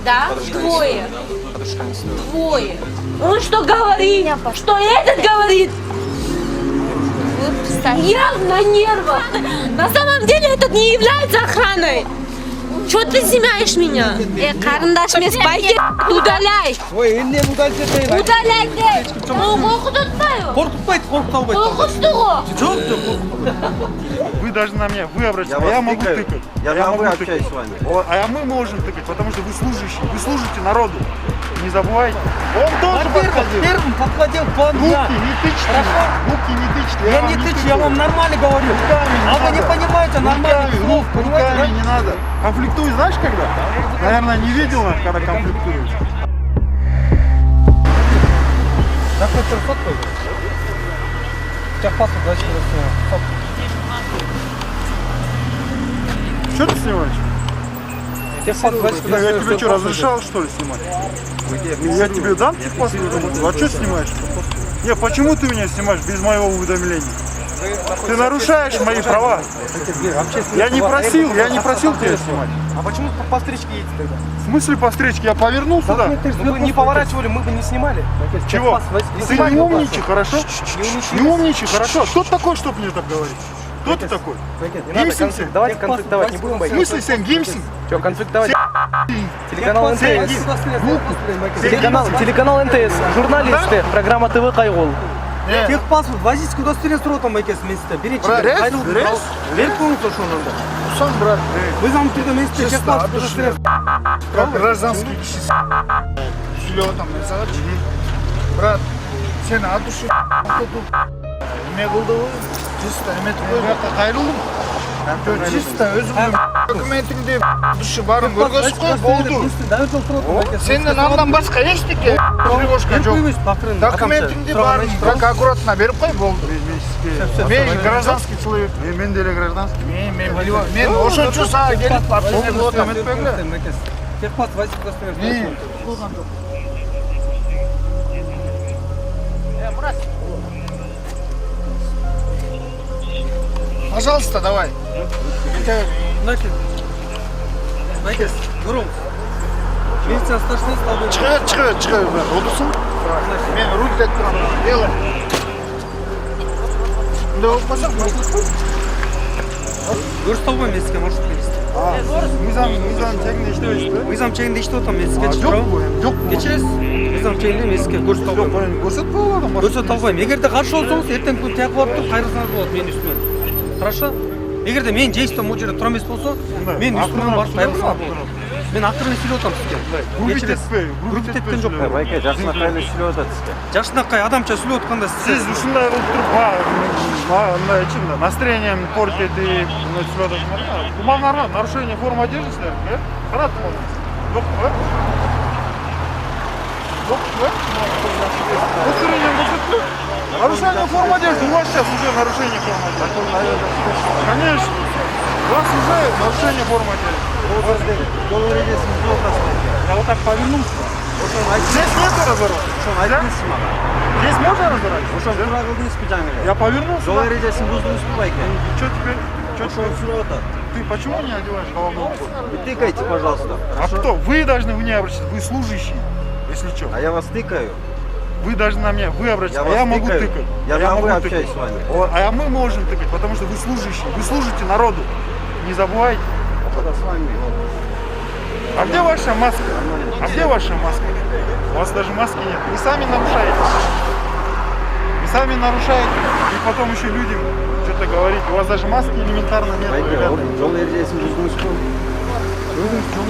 Да? Двое. Двое. Он что говорит? Что этот говорит? Я на нервах. На самом деле этот не является охраной. Что ты снимаешь меня? Карандаш мес байке удаляй. Удаляй де. Вы должны на меня, вы обращаетесь, я могу тыкать. Я могу общаюсь с вами. А мы можем тыкать, потому что вы служащие, вы служите народу. Не забывайте. Он тоже подходил. Первым подходил к вам я. Руки не тычьте. Руки не тычьте. Я не тычу, я вам нормально говорю. А вы не понимаете нормальных слов, понимаете? Руками не надо. Конфликтуй, знаешь когда? Наверное, не видел нас, когда конфликтуешь. Такой фотку. Техпаспорт, давайте снимем. Что ты снимаешь? Техпаспорт, давайте Я тебе что, разрешал, что ли, снимать? Я тебе дам техпаспорт? А что снимаешь? Не, почему ты меня снимаешь без моего уведомления? Ты нарушаешь мои права. Я не просил тебя снимать. А почему по встречке едете тогда? В смысле по встречке? Я повернул сюда. Вы не поворачивали, мы бы не снимали. Чего? Ты не умничай, хорошо? Не умничай, хорошо? Кто ты такой, чтобы мне так говорить? Кто ты такой? Гимсин? Давайте конфликтовать не будем В бояться. смысле, Сэм Гимсин? Что, конфликтовать? Телеканал НТС. Телеканал НТС. Журналисты. Программа ТВ Кайгол. Техпаспорт, водительское удостоверение с ротом месте. Берите. Беріп қойыңыз ошоны. Сон, брат. Вы нам туда месте техпаспорт удостоверение. Как гражданский киши. Силётом, брат, сен от души не кылды ғой? Чисто эметип койгон. Кайрылдым. Чисто өзүңдүн документиңди душы барын көргөзүп кой, болду. Сенден андан башка эчтеке тревожка жок. Документиңди барын как аккуратно берип кой, болду. Мен гражданский человек. Мен деле гражданский. Мен ошончо сага келип общение кылып атам, этпегиле. Техпаспорт, водительское удостоверение. Пожалуйста, давай. Значит, Гуров, милиция старшина стал бы... Чыгы, отурсун. Мен руль деп турам. Делай. Мындай болуп калса, Көрсөтө албайм эске маршрут бересиз. мыйзам чегинде иштебейсизби? Мыйзам чегинде иштеп атам, эске чыгып турабы? Жок. Кечиресиз. Мыйзам чегинде эске көрсөтө албайм. Көрсөтпөй атам. Көрсөтө албайм. Эгерде каршы болсоңуз, эртең күн тияк барып туруп кайрылсаңыз болот менин үстүмөн. Хорошо? Эгерде менин жейстем могу жерде тура эмес болсо, мен үстүмөн барып кайрылсаңыз болот. Мен акырын сүйлөп атам сизге. Грубит эткен жок. Байке, жакшынакай сүйлөп атат сизге. Жакшынакай адамча сүйлөп атканда Сиз ушундай кылып туруп, мындайчы настроением портит и сүйлөп атасыңар. Бул нормально, нарушение формы одежды силер, э? Караттым аны. Жокпу, э? Жокпу, э? Удостоверение көрсөттү. Нарушение формы одежды. У вас сейчас уже нарушение формы одежды. Конечно. У вас уже нарушение формы одежды. Я вот так повернулся. Здесь нету разворота. Здесь можно разворачивать? Я повернулся. Жол эрежесин буздуңузбу байке? Что теперь? Ошону сүйлөп атат. Ты почему не одеваешь головной убор? Вы тыкайте, пожалуйста. А кто? Вы должны мне обращаться. Вы служащий, если что. А я вас тыкаю. Вы должны на меня, вы обращаться. Я Я вас могу тыкаю. тыкать. Я могу общаюсь тыкать. с вами. А мы можем тыкать, потому что вы служащие. Вы служите народу. Не забывайте. Это с вами. А где ваша маска? А где ваша маска? У вас даже маски нет. Вы сами нарушаете. Вы сами нарушаете. И потом еще людям что-то говорите. У вас даже маски элементарно нет. Байке, жол эрежесин буздуңузбу?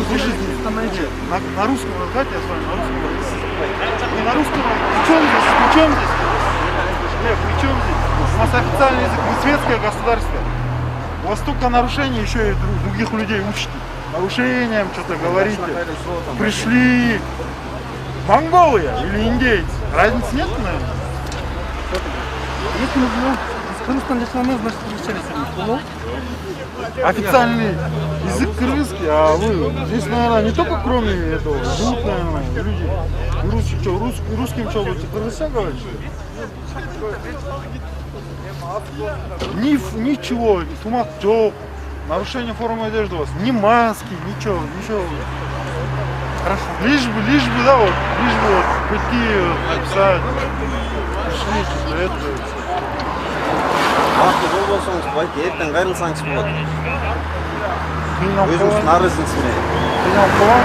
Слушайте, на русском разговаривайте, я с вами на русском разговариваю. Не на русском, при чем здесь? При чем здесь? Нет, при чем здесь? У нас официальный язык, мы светское государство. У вас столько нарушений, еще и других людей учите. Нарушением что-то говорите. Пришли монголы или индейцы. Разницы нет, наверное? Если мы из Кыргызстана жашанабыз, значит, кыргызча. Официальный язык кыргызский, а вы здесь, наверное, не только кроме этого, живут, наверное, люди. Русским что, будете кыргызча говорить? Ничего, тумак жок, нарушение формы одежды у вас, ни маски, ничего. Хорошо. Лишь бы, да, вот, лишь бы вот пойти, вот, написать. Пришли, что это. Вақты жол болсаңыз, байке, ертең қайрылсаңыз болады. Қиналып Өзіңіз қалған. нарызыңсыз. Қиналып қалған.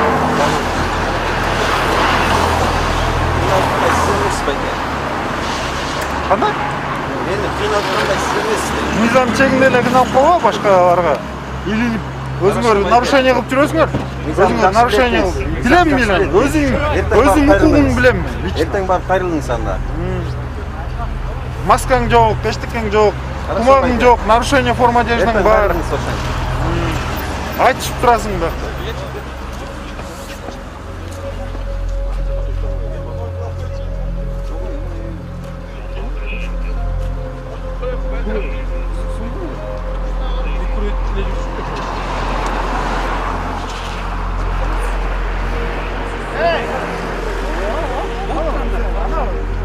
Сіз емессіз, байке. Қандай? Мені қиналғандай сіз емессіз. Мизам чегінде эле қиналып қалған башқаларға? Или өзіңер нарушение қылып жүресіңер? Өзіңер нарушение қылып. Білем. Өзің құқығын білем. Ертең барып қайрылыңыз анда. Маскаң жоқ, ештеңең жоқ, тумағың жоқ, нарушение форма одеждаң Ертең бар. қайрылыңыз ошаң. Айтышып тұрасың да.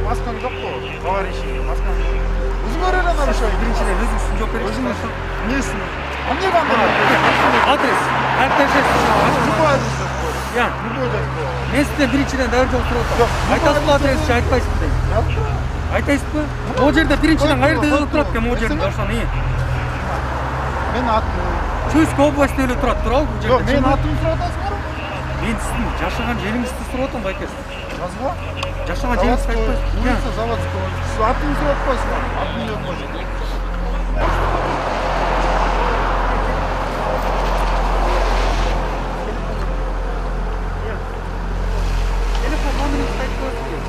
Маскаң жоқ қой, товарищи, маскаң жоқ. Өзіңер эле нарушение. Біріншіден өзіңіздің жоқ керек. Өзіңіз несін? А мне қандай? Адрес. Әртен Любой адрес. Я. Любой адрес. Мен сізден біріншіден дәуір жоқ тұрып Жоқ. айтасыз ба адресті айтпайсыз ба? Айтасыз ба? Ол жерде біріншіден қай жерде өліп тұрады екен ол жерде ошаны. Мен атым. Чуйский области өліп тұрады тұр ал бұл Жоқ, жерде. мен атым сұратасың ба? Мен сіздің жашаған жеріңізді сұрап отырмын байкес. Жазба? Жашаған жеріңізді айтпайсыз. Улица Заводского. Атым сұратпайсың ба? Атым жоқ қой. Телефон номеріңізді айтып қойыңыз.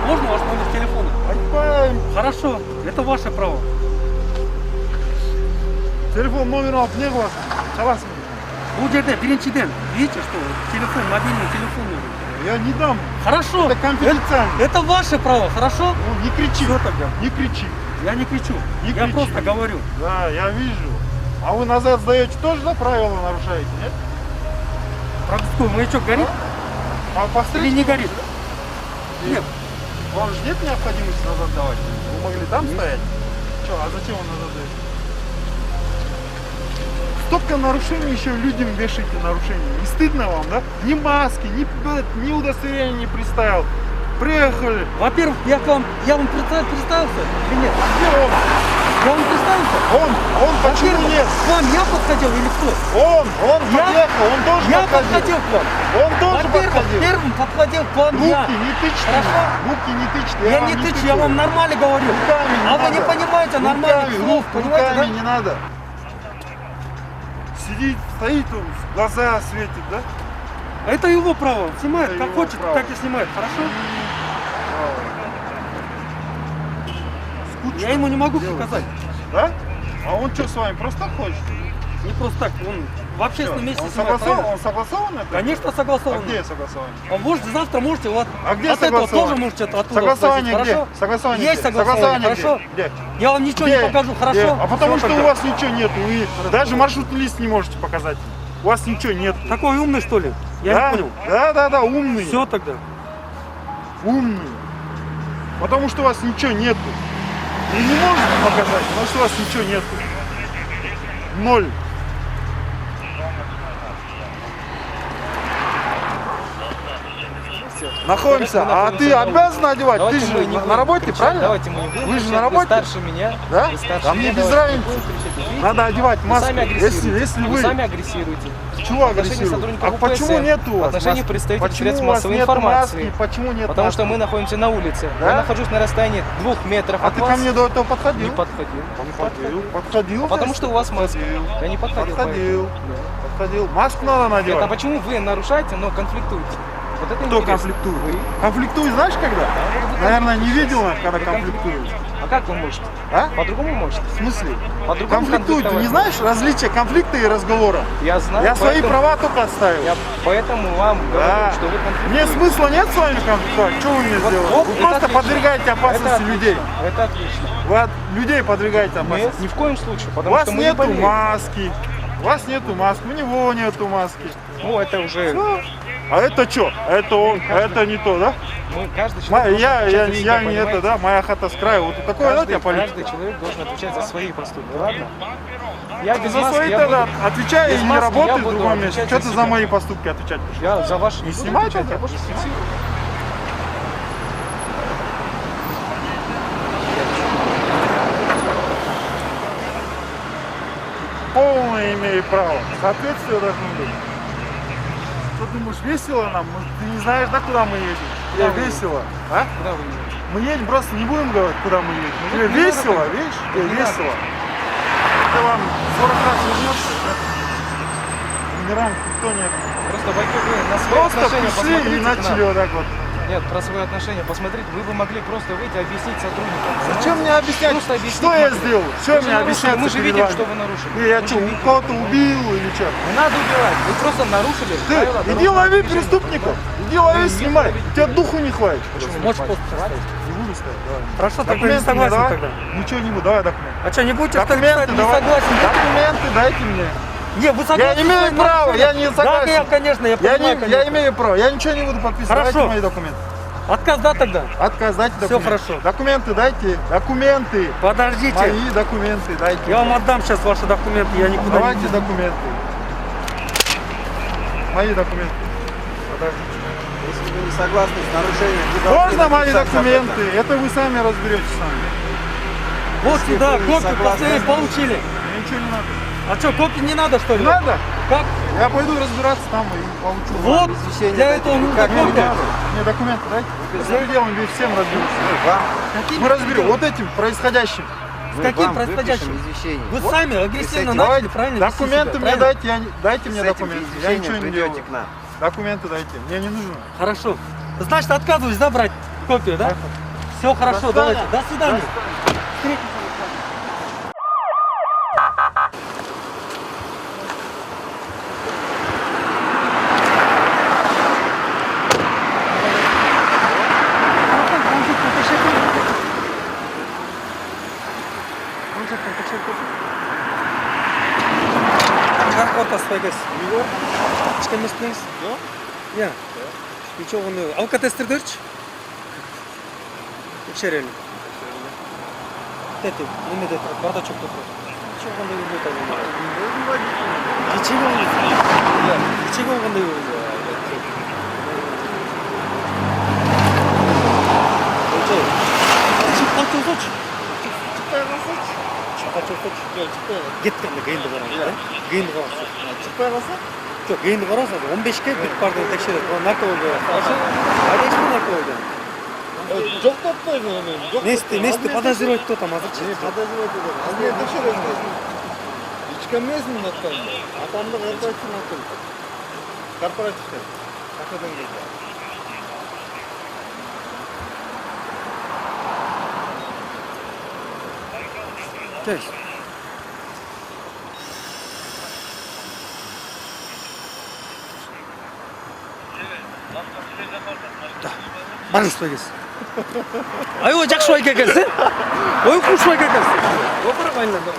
Можно ваш номер телефона? Айтпайым. Хорошо, это ваше право. Телефон номерін алып не қыласың? Çalasың. Бұл жерде біріншіден, видите, что телефон, мобильный телефон нужен. Я не дам. Хорошо, Это конфиденциально. это ваше право, хорошо? Ну, не кричи. Всё тогда. Не кричи. Я не кричу, Не я кричи. просто говорю. Да, я вижу. А вы назад сдаете тоже за правила нарушаете, нет? Пропусковой маячок горит А по или встречке? не горит? Нет. Вам же нет необходимости назад давать? Вы могли там стоять? Че, а зачем он назад дает? Столько нарушений еще людям вешаете нарушения. Не стыдно вам, да? Ни маски, ни удостоверения не представил. Приехали. Во-первых, я вам представился или нет? Где он? Я вам представился? Он почему Во-первых, нет? к вам я подходил или кто? Он подъехал, он тоже Я подходил. подходил к вам. Он тоже Во-первых, подходил. первым подходил к вам я. Руки не тычьте. Хорошо? Руки не тычьте. Я вам не тычу, тыкаю. я вам нормально говорю. Руками не А вы надо. не понимаете нормальных слов, понимаете, руками да? не надо. Сидит, стоит он, глаза светит, да? Это его право. Снимает, Это как его хочет, право. так и снимает. Хорошо? Скучно Я ему не могу делать. приказать. Да? А он что с вами, просто ходит? Не просто так. Он в общественном месте Он снимает. согласован? правильно? Он согласован это? Конечно, А согласован. где согласован? А может, завтра можете вот А где от этого согласован? тоже можете оттуда Согласование спросить, где? хорошо? Согласование Есть где? согласование, Согласование хорошо? где? Я вам ничего Где? не покажу, хорошо? Где? А потому Всё что тогда. у вас ничего нет. Вы даже маршрутный лист не можете показать. У вас ничего нет. Такой умный, что ли? Я да? не понял. Да, умный. Все тогда. Умный. Потому что у вас ничего нету. И не можете показать, потому что у вас ничего нету. Ноль. Находимся. А ты обязан одевать? Ты же на работе, правильно? Давайте мы не будем Вы же кричать, на работе? Вы старше меня. Да? Вы старше А мне меня, без давайте разницы. не будем кричать. Видите? Надо одевать Вы маску. сами Если агрессируете. вы... сами агрессируете. Чего В отношении агрессируете? сотрудников А УПС, почему нет у в вас отношении маски? представителей Почему средств у вас массовой нет информации? маски? Почему нет Потому маски? что мы находимся на улице. Да? Я нахожусь на расстоянии 2 метров А от ты вас. ко мне до этого подходил? Не подходил. Подходил? Потому что у вас маска. Я не подходил. Подходил. поэтому. Подходил. Маску надо Это надевать. почему вы нарушаете, но конфликтуете? Вот это Кто интересно. конфликтует? Вы. Конфликтует знаешь когда? Наверное, не видел, когда конфликтует. А как вы можете? А? По-другому можете. В смысле? По-другому Конфликтует. Ты не конфликтовать. знаешь различия конфликта и разговора? Я знаю. Я свои поэтому- права только оставил. Я поэтому вам Да. говорю, что вы конфликтуете. Мне смысла нет с вами конфликтовать. Что вы мне Вот, сделали? вот, Вы это просто отлично. подвергаете Это опасности отлично. людей. Это отлично. Вы от людей подвергаете Нет, опасности. ни в коем случае, У потому вас что мы не нету болеем. маски. У вас нету маски. У него нету маски. Ну, это уже Всё. А это что? Это он, а это не то, да? Мы, каждый человек Я должен отвечать за себя, не понимаете? это, да, моя хата с краю. Вот такое, да, у тебя политика? Каждый человек должен отвечать за свои поступки, ладно? Я без За маски, свои я тогда буду- отвечай без и не маски работай я в буду другом месте. отвечать Что за ты за себя. мои поступки отвечать будешь? Я за ваши Не буду снимай отвечать, тогда. я больше фиксирую. Полное имею право. Соответствие должно быть. Что думаешь, весело нам? Ты не знаешь, да, куда мы едем? Куда Тебе вы весело, а? Куда вы едете? Мы едем, просто не будем говорить, куда мы едем. Тебе не весело, надо. видишь? Тебе Не весело. Это вам 40 раз вернется, да? Бумеранг никто не... Просто пойдете вы на свои Просто отношения пришли посмотрите и к начали нам. вот так вот. Нет, про свои отношения посмотрите. Вы бы могли просто выйти и объяснить сотрудникам. Зачем мне объяснять, Просто объяснить что я могли. сделал? Вы Что же мне нарушили, объяснять? мы же видим, что вы нарушили. Я Мы что, же видим. кого-то убил или что? Не надо убивать. Вы просто нарушили Ты правила иди дорожного лови движения. преступников, иди лови, снимай. У тебя духу не хватит. Можешь пост поставить? Не буду ставить, давай. Хорошо, тогда не Документы мне согласен давай. тогда. Ничего не буду, давай документы. А что, не будете что ли Документы писать? Не давай. согласен? Документы дайте мне. Не, вы согласны? Я имею с право, нарушением? я не согласен. Да, конечно, я понимаю, Я конечно. имею право, я ничего не буду подписывать. Хорошо. Дайте мои документы. Отказ, да, тогда? Отказ, дайте Всё документы. хорошо. Документы дайте. Документы. Подождите. Мои документы дайте. Я вам отдам сейчас ваши документы, я никуда Давайте не... документы. Мои документы. Подождите. Если вы не согласны с нарушением, вы должны Можно мои написать документы? Это вы сами разберетесь сами. Вот Если сюда, вы не копию согласны, последней получили. Мне ничего не надо. А что, копии не надо, что ли? Не надо? Как? Я пойду разбираться там и получу. Вот, извещение для дайте. этого нужно Как Мне не копия. надо. Мне документы дайте. За делом ведь всем разберемся. Вам, Мы разберем вот этим происходящим. мы каким вам происходящим? выпишем извещение. Вы сами агрессивно Давайте, начали, правильно? документы вести мне себя, дайте, дайте С мне этим документы. Я извещением ничего не придете делаю. к нам. Документы дайте. Мне не нужно. правильно? Хорошо. Значит, отказываюсь, да, брать копию, да? Все хорошо, До давайте. свидания. До свидания. Как ортасы пайдасы? Ешқай емес пе едіңіз? Иә. Ничего, оны алкотестер дөртші. Тексерелі. Тәте, немеде тұрады, бардачокта тұрады. Ничего, қандай өңдей табылмайды. Ничего өңдей. Иә, ничего қандай өңдей. Çık kaç olsa çık. Kaç olsa çık. Git kanka geyinді қараңыз. Geyinді қараңыз. Çıkmaya kalsa? Жоқ, гейнді қараңыз, 15-ке бүйтіп бардым тексереді. Ол нарко болды. Айда ешқандай нарко болды. Жоқ деп қойды оны. Не істі, подозревать кто там азырчы. Подозревать етеді. Аз мен тексеремін. Ичкі емесмін аттан. Атамды корпоративный аттым. Корпоративтен. Кафеден келді. Cześć. Барыңыз той келсін. Ай, ой, жақсы ойға келсін. Ой, құш ойға келсін. Опырып айналды.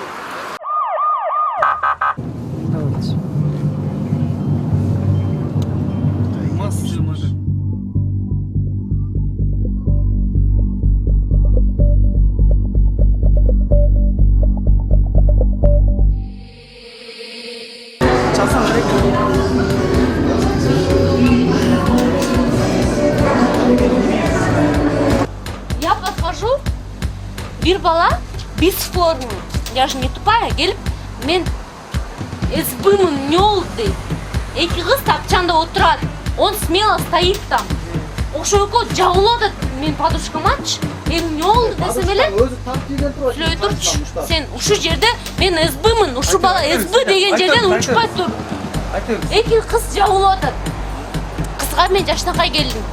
Мастер мужик. Часан Я подхожу, bir бала без формы. Я же не тупая, келіп, мен СБмін не олды дейді. Екі қыз тапчанда отырады. Он смело стоит там. Ошо экөө жабылады мен подружкамачы. Мен не олды десем эле. Сүйлөй турчу. Сен ушу жерде мен СБмін, ушу бала СБ деген жерден учпай тур. Эки кыз жабылып атат. Кызга мен жаштакай келдим.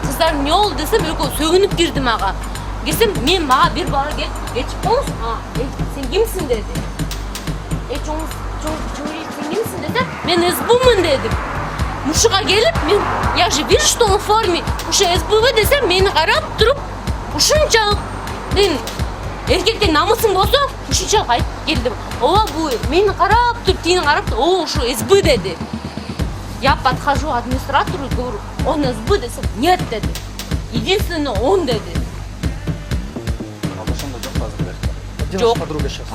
Кыздар не олду десем, экөө сөгүнүп кирди мага. Келсем, мен мага бир бала келип, кечип коңуз. Сен кимсиң деди. Сен кимсиң десем, мен СБмін дедим. Ушуга келип, мен я же вижу, что он в форме. Ушу СБ десем, мени карап туруп, ушунчалык мен эркектен намысың болсо, ушунчалык айтып келдим. Ооба бу мени карап туруп, тини карап, ушу СБ деди. Я подхожу администратору и говорю, он СБ десем, нет dedi. Единственное, он dedi. Ошондо жок азыр берди. Где Жок. ваша подруга сейчас?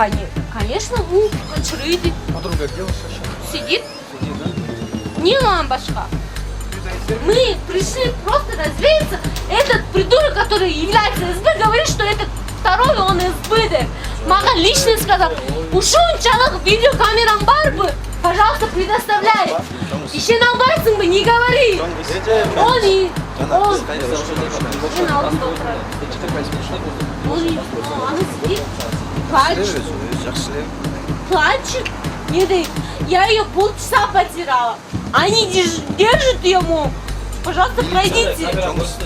Конечно, у чурыйди. Подруга где ваша сейчас? Сидит. Не лампочка. Мы пришли просто развеяться. Этот придурок, который является СБ, говорит, что этот второй он СБ. Мага лично сказал, ушунчалык видеокамерам бар бы, пожалуйста, предоставляй. Еще албайсың бы, не говори. Он и... Он... Мен алдында отырады. Он и... Она сидит, плачет. Плачет. Не дай. Я ее полчаса потеряла. Они держат ее, мол. Пожалуйста, пройдите.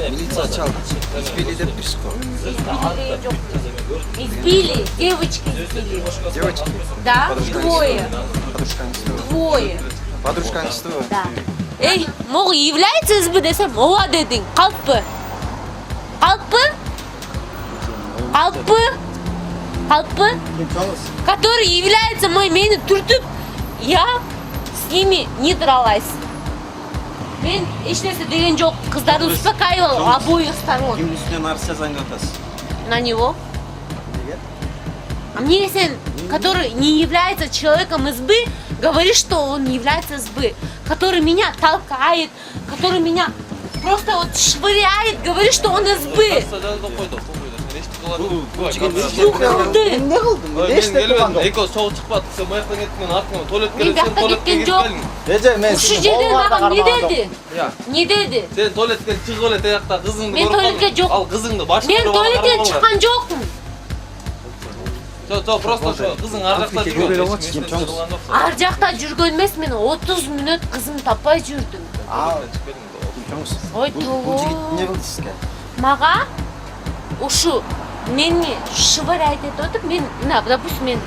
Милиция чалды. Избили деп пишко. Избили. Девочки избили. Девочки? Да, двое. Подружкаңызды. Двое. Подружкаңызды. Да. Эй, мол, является СБ десем, ооба дедің. Қалпы. Қалпы? Қалпы? Қалпы? Который является мені түртіп, я с ними не дралась. Мен ешнәрсе деген жоқ, қыздарды успокаивал обоих сторон. Ким үстінен арыз жазайын деп атасыз? На него. А мне если, который не является человеком СБ, говорит, что он не является СБ, который меня толкает, который меня просто вот швыряет, говорит, что он СБ. Юқылды. Не кылдым? Мен келбедім, экөө соғып шықпады. Сен маяқтан кеттің, мен артыңа туалет Мен керек, сен бияқта туалетке кеткен кетіп жоқ. қалдың. Эже мен Ушы жерден маған не деді? Не деді? Сен туалеттен шығып алет аяқта қызыңды Мен көріп туалетке қалдың. жоқ. Ал қызыңды башқа Мен туалеттен шыққан жоқпын. Просто қызың ар жақта жүрген. Ар жақта жүрген емес, мен 30 минут қызым таппай жүрдім. Ой, Бул жигит не кылды сизге? Маға ушу мені швыряйт етіп отыр, мен, допустим, мен,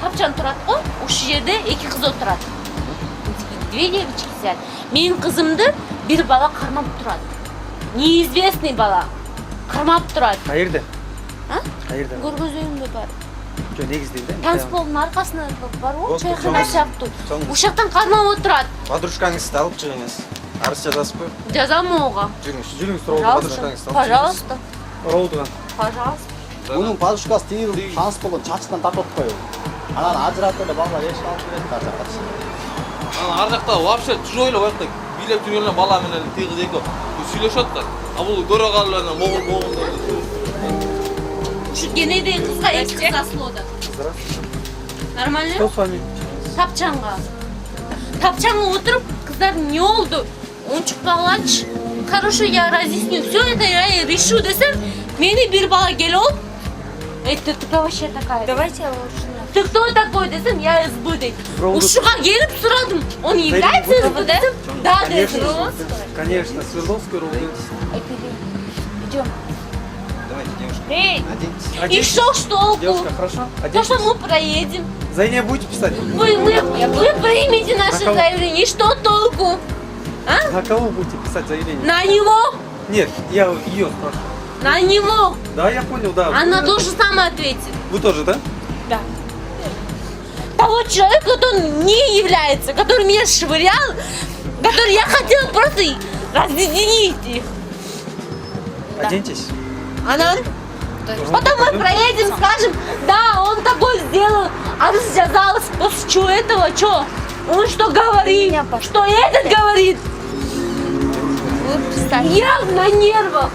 тапчан тұрады ғой, ушы жерде екі қыз отырады. Две девочки сидят. Менің қызымды бір бала қармап тұрады. Неизвестный бала. Қармап тұрады. Қайерде? А? Қайерде? Көргөзөйүндө бар. Жо негизде да? Танцполдун аркасына бар ғой, чайхана сыяктуу. Ушактан кармап отурат. Подружкаңызды алып чыгыңыз. Арыз жазасызбы? Жазам ого. Жүрүңүз. Пожалуйста. Пожалуйста. Роудуган. Пожалуйста. Мунун подружкасы тийилип, танцполдун чачынан тартып коюп. Анан ажыратып эле балдар эшик алып берет ар жакка. Ар жақта вообще чужой эле баягы бийлеп жүргөн бала менен тиги кыз экөө сүйлөшөт да. А бул көрө калып эле могул. Кенедей кызга эки кыз асылоодо. Нормально? Кто с вами? Тапчанга. Тапчанга отырып, кыздар не oldu? Он чукпаглачы. Хорошо, я разъясню. Все это я решу десем, мени бир бала келип алып, ты кто вообще такая? Давайте я лучше. Ты кто такой десем, я СБ дейт. Ушуга келип сурадым. Он является СБ десем? Да, Конечно. десем. Конечно, Свердловский Роуд. Идем. Давайте, девушка. Эй, Оденьтесь. И что ж толку? Девушка, хорошо? То, Оденьтесь. что мы проедем. Заявление будете писать? Вы примите наше кого? заявление. И что толку? А? На кого будете писать заявление? На него? Нет, я ее спрашиваю. На него. Да, я понял, да. Она тоже сама ответит. Вы тоже, да? Да. Того человека, который не является, который меня швырял, который я хотела просто разъединить их. Оденьтесь. Она... Потом мы проедем, скажем, да, он такой сделал, а ты связалась после чего этого, что? Он что говорит? Что этот говорит? Я на нервах.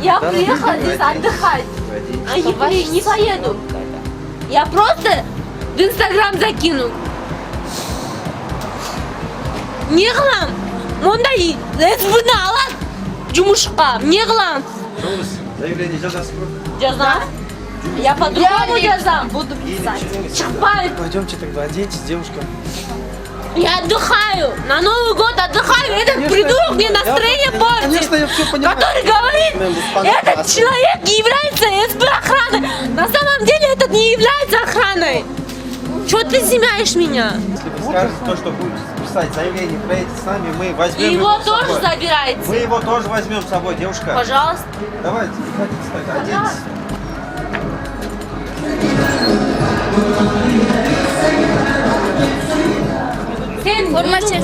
Я приехала здесь отдыхать. А не поеду. Я просто в Инстаграм закину. Не қылам. Мондай СБ-ні алады жұмысқа. Не қылам? Заявление жазасызбы? Жазам. Я по-другому жазам. Буду писать. Шықпай. Пойдемте тогда, оденьтесь, девушка. Я отдыхаю. На Новый год отдыхаю. Этот Конечно, придурок мне настроение портит. Конечно, я все понимаю. Который говорит, этот человек не является СБ охраной. На самом деле этот не является охраной. Чего ты снимаешь меня? Если вы скажете то, что будете писать заявление, проедете с нами, мы возьмем И его с тоже собой. забирайте. Мы его тоже возьмем с собой, девушка. Пожалуйста. Давайте, выходите, тогда, оденьтесь. Sen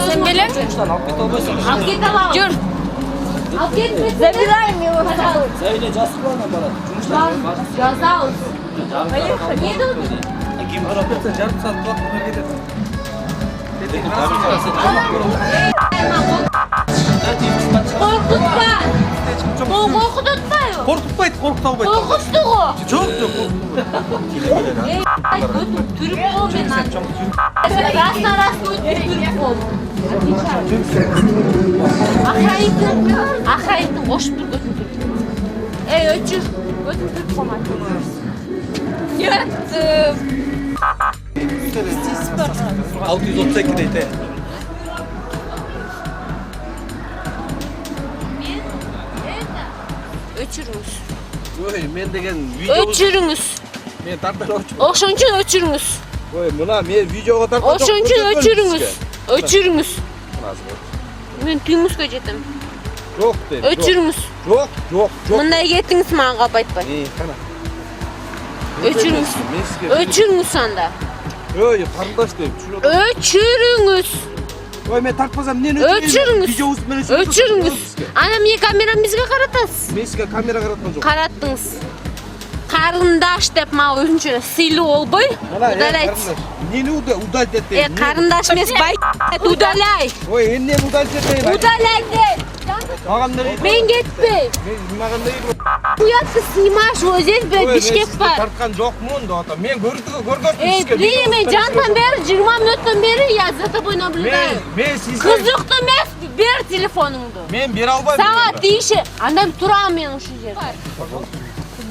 Sen bilem. Алып кете албайсың. Al git al. Жүр. Al git. Забираем его с собой. Зәйле жазып қойма барады. Жазауыз. Не думаешь? Жарым саат уақыт бар кетеді. Korkutma. Korkutma yok. Қорқытпайды, қорқыта албайды. Korkuttu o. Жоқ, жоқ. Ay götür. Türk ol ben. Раз Türk ol. Ахайтын қошып тұр götür Türk. Ey ötür. Götür Türk olmaz. Нет. 632 дейді. Ötürünüz. Ой, мен деген видео. Ötürünüz. Мен тартып алып. Ошон үчүн өчүрүңүз. Ой, мына мен видеого тартып. Ошон үчүн өчүрүңүз. Өчүрүңүз. Мен түймүскө жетем. Жоқ дейм. Өчүрүңүз. Жоқ, жоқ, жоқ. Мындай кеттиңиз мага кап айтпай. Кана. Өчүрүңүз. Өчүрүңүз анда. Ой, карындаш дейм. Өчүрүңүз. Ой, мен тартпасам эмнени Өчүрүңүз. Видеоңуз менен Өчүрүңүз. Ана эмне камераны бизге каратасыз? Мен сизге камера караткан жок. Караттыңыз. Карындаш деп мага өзүнчө сыйлуу болбой, удаляйт. Эмнени удалить этти? Карындаш эмес, бай удаляй. Ой, эмне удалить этти? Удаляй деп. Мага эмне? Мен кетпейм. Мен мага эмне? Уятты снимаешь, вот здесь Бишкек бар. Тарткан жокмун да ата. Мен көргөздүм Блин, мен жантан бери 20 мүнөттөн бери я за тобой наблюдаю. Мен сизге Кызыктуу эмес, бер телефонуңду. мен бере албайм. Сага тийиши, анда турам мен ушул жерде.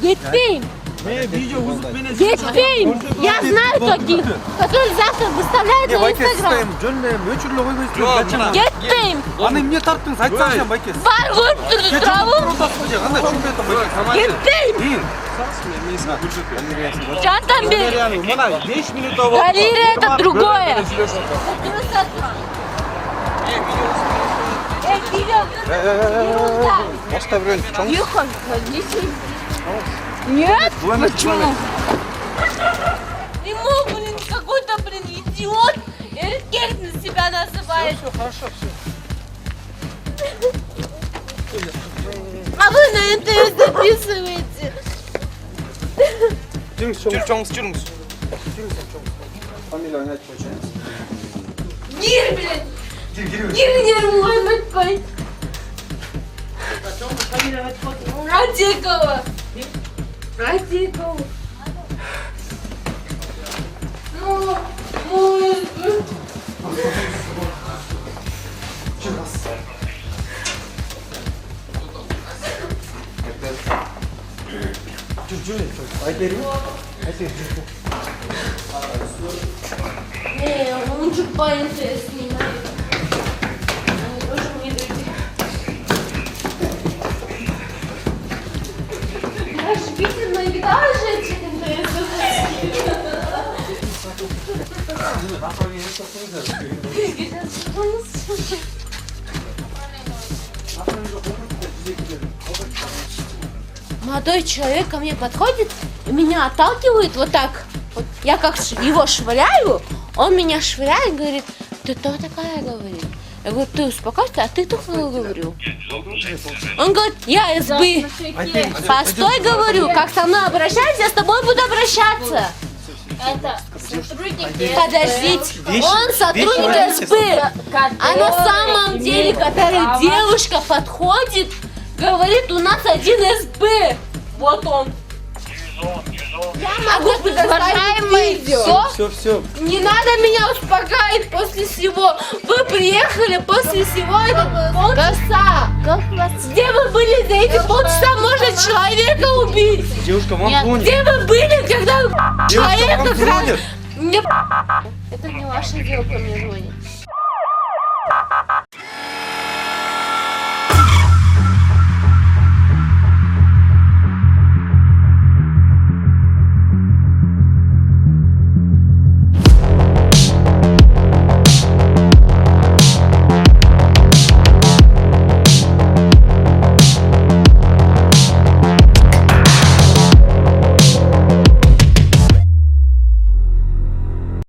Кетпейм. Мен видео узуп менен Кетпейм. Я знаю таких, которые завтра выставляют на Инстаграм. Жөнүнөн өчүрүлө койбойсуң. Кетпейм. Аны эмне тарттыңыз? Айтсаңыз сен байкес. Бар көрүп турду турамын. Кандай түшүнбөйм. Кетпейм. Жантан бери. Мына 5 минут болду. Галерея это другое. Башка бирөөнү чоң. Тихо, нет? Почему? Ему, блин, какой-то, блин, идиот. Эркек на себя называет. Всё, хорошо, всё. А вы на НТС записываете. Жүрүңүз. Фамилияңды айтып койчу. Гир, блин. Гир, мой мать. Радикова. Радикова. Ну, не, он чуть поинтереснее. Они тоже мне люди. Даже Питер наедал женщин Молодой человек ко мне подходит и меня отталкивает вот так. Вот я как его швыряю, он меня швыряет и говорит, ты кто такая, говорит. Я говорю, ты успокойся, а ты кто говорю? Он говорит, я СБ. Постой, говорю, как со мной обращайся, я с тобой буду обращаться. Это сотрудник. Подождите, он сотрудник СБ. А на самом деле, которая девушка подходит, говорит, у нас один СБ. Вот он. Я могу показать видео. Все. Не надо меня успокаивать после всего. Вы приехали после всего этого полчаса. Где вы были за эти полчаса? Можно человека убить. Девушка, вам звонит. Где вы были, когда Девушка, человека вам звонит. Мне... Это не ваше дело, кто мне звонит.